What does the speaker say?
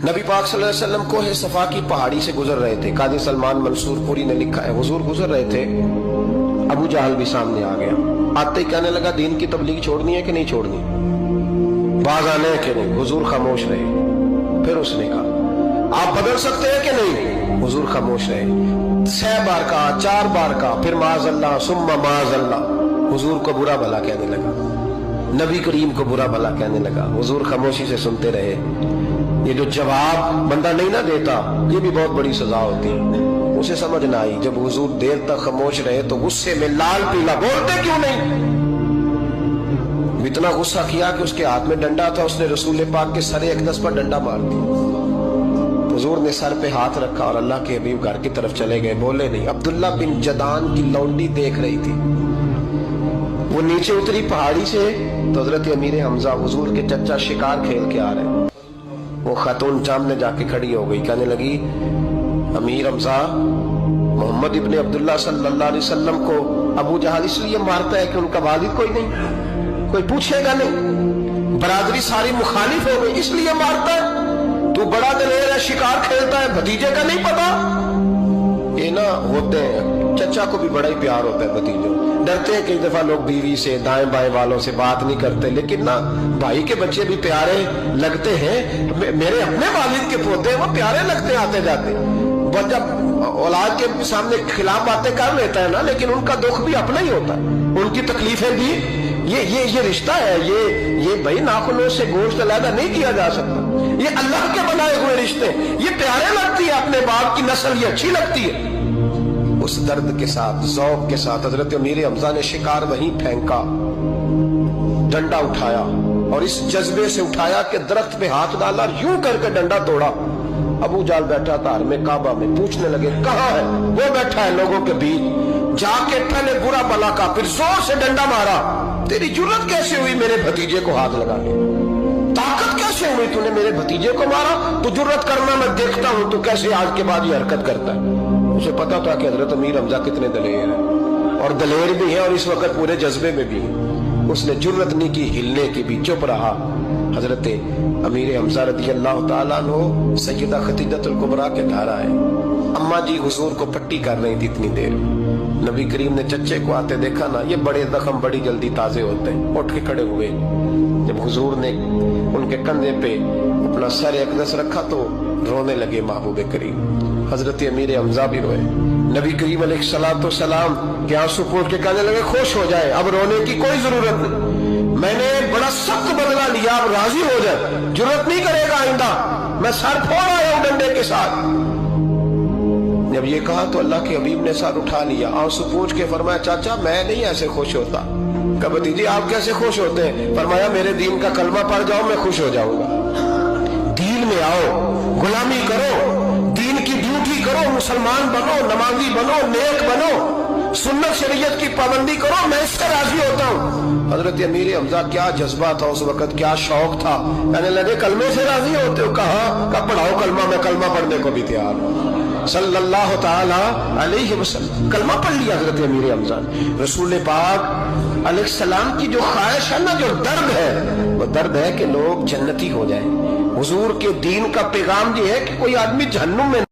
नबी पाक सल्लल्लाहु अलैहि वसल्लम कोहे सफा की पहाड़ी से गुजर रहे थे। काजी सलमान मंसूरपुरी ने लिखा है, हुजूर गुजर रहे थे, अबू जहल भी सामने आ गया। आते ही कहने लगा, दीन की तबलीग छोड़नी है कि नहीं छोड़नी, बाज आने है कि नहीं। हुजूर खामोश रहे। फिर उसने कहा, आप बदल सकते हैं कि नहीं। हुजूर खामोश रहे। 6 बार कहा, 4 बार कहा, फिर माज़अल्लाह सुम्मा माज़अल्लाह। हुजूर को बुरा भला कहने लगा, नबी करीम को बुरा भला कहने लगा। हुजूर खामोशी से सुनते रहे। ये जो जवाब बंदा नहीं ना देता, ये भी बहुत बड़ी सजा होती है। उसे समझ ना आई। जब हुजूर देर तक खामोश रहे तो गुस्से में लाल पीला, बोलते क्यों नहीं। इतना गुस्सा किया कि उसके हाथ में डंडा था, उसने रसूल पाक के सरे अक़दस पर डंडा मार दिया। हुजूर ने सर पे हाथ रखा और अल्लाह के हबीब घर की तरफ चले गए, बोले नहीं। अब्दुल्ला बिन जदान की लौंडी देख रही थी। वो नीचे उतरी पहाड़ी से तो हजरत अमीर हमजा हुजूर के चचा शिकार खेल के आ रहे। वो खातून सामने जाके खड़ी हो गई, कहने लगी, अमीर हमजा, मोहम्मद इब्ने अब्दुल्ला सल्लल्लाहु अलैहि वसल्लम को अबू जहल इसलिए मारता है कि उनका वालिद कोई नहीं, कोई पूछेगा नहीं, बरादरी सारी मुखालिफ हो गई, इसलिए मारता है। तू बड़ा दलेर है, शिकार खेलता है, भतीजे का नहीं पता। ये ना होते हैं, चचा को भी बड़ा ही प्यार होता है भतीजों। डरते हैं कई दफा लोग बीवी से, दाएं बाएं वालों से बात नहीं करते, लेकिन ना भाई के बच्चे भी प्यारे लगते हैं। मेरे अपने वालिद के पोते हैं, वो प्यारे लगते हैं आते जाते। बस जब औलाद के सामने खिलाफ बातें कर लेता है ना, लेकिन उनका दुख भी अपना ही होता है, उनकी तकलीफें भी। ये रिश्ता है, ये भाई नाखूनों से गोश्त अलग नहीं किया जा सकता। ये अल्लाह के बनाए हुए रिश्ते, ये प्यारे लगती है, अपने बाप की नस्ल ये अच्छी लगती है। उस दर्द के साथ, ज़ौक़ के साथ हजरत अमीर हमजा ने शिकार वहीं फेंका, डंडा उठाया और इस जज्बे से उठाया कि दरख्त पे हाथ डाला, यूं करके डंडा तोड़ा। अबू जाल बैठा था में काबा में, पूछने लगे कहाँ है। वो बैठा है लोगों के बीच। जाके पहले बुरा भला का, फिर जोर से डंडा मारा। तेरी जुर्रत कैसे हुई मेरे भतीजे को हाथ लगाने, ताकत कैसे हुई तूने मेरे भतीजे को मारा। तू जुर्रत करना मैं देखता हूं, तू कैसे आज के बाद ये हरकत करता है। उसे पता था कि हजरत अमीर हमजा कितने दलेर हैं, और दलेर भी हैं और इस वक्त पूरे जज्बे में भी हैं। उसने जुर्रत नहीं की हिलने की भी, चुप रहा। हजरत अमीर हमजा रज़ी अल्लाह ताला अन्हु सैयदा खतीजतुल कुबरा के घर आए। अम्मा जी हुजूर को पट्टी कर रही थी इतनी देर। नबी करीम ने चच्चे को आते देखा ना, ये बड़े जख्म बड़ी जल्दी ताजे होते हैं। उठ के खड़े हुए। जब हुजूर ने उनके कंधे पे अपना सर अक़दस रखा तो रोने लगे महबूब करीम। हजरत अमीर हमजा भी रोए। नबी करीम अलैहिस्सलातु वस्सलाम के आंसू पोंछ के कहने लगे, खुश हो जाए, अब रोने की कोई जरूरत नहीं, मैंने बड़ा सख्त बदला लिया, अब राजी हो जाए, जरूरत नहीं करेगा आइंदा, मैं सर फोड़ आया हूं डंडे के साथ। जब ये कहा तो अल्लाह के हबीब ने सर उठा लिया, आंसू पोंछ के फरमाया, चाचा मैं नहीं ऐसे खुश होता। कहा भतीजी आप कैसे खुश होते हैं। फरमाया, मेरे दीन का कलमा पढ़ जाओ, मैं खुश हो जाऊंगा। दीन में आओ, गुलामी करो, दीन की ड्यूटी करो, मुसलमान बनो, नमाजी बनो, नेक बनो, सुन्नत शरीयत की पाबंदी करो, मैं इससे राजी होता हूँ। हजरत अमीर हमजा क्या जज्बा था उस वक्त, क्या शौक था। कहने लगे कलमे से राजी होते हो। कहा पढ़ाओ कलमा, मैं कलमा पढ़ने को भी तैयार हूँ। सल्लल्लाहु ताला अलैहि वसल्लम कलमा पढ़ लिया हजरत अमीर हमजा ने। रसूल पाक अलैहिस्सलाम की जो ख्वाहिश है ना, जो दर्द है, वो दर्द है कि लोग जन्नती हो जाएं। हुजूर के दीन का पैगाम ये है कि कोई आदमी जहन्नुम में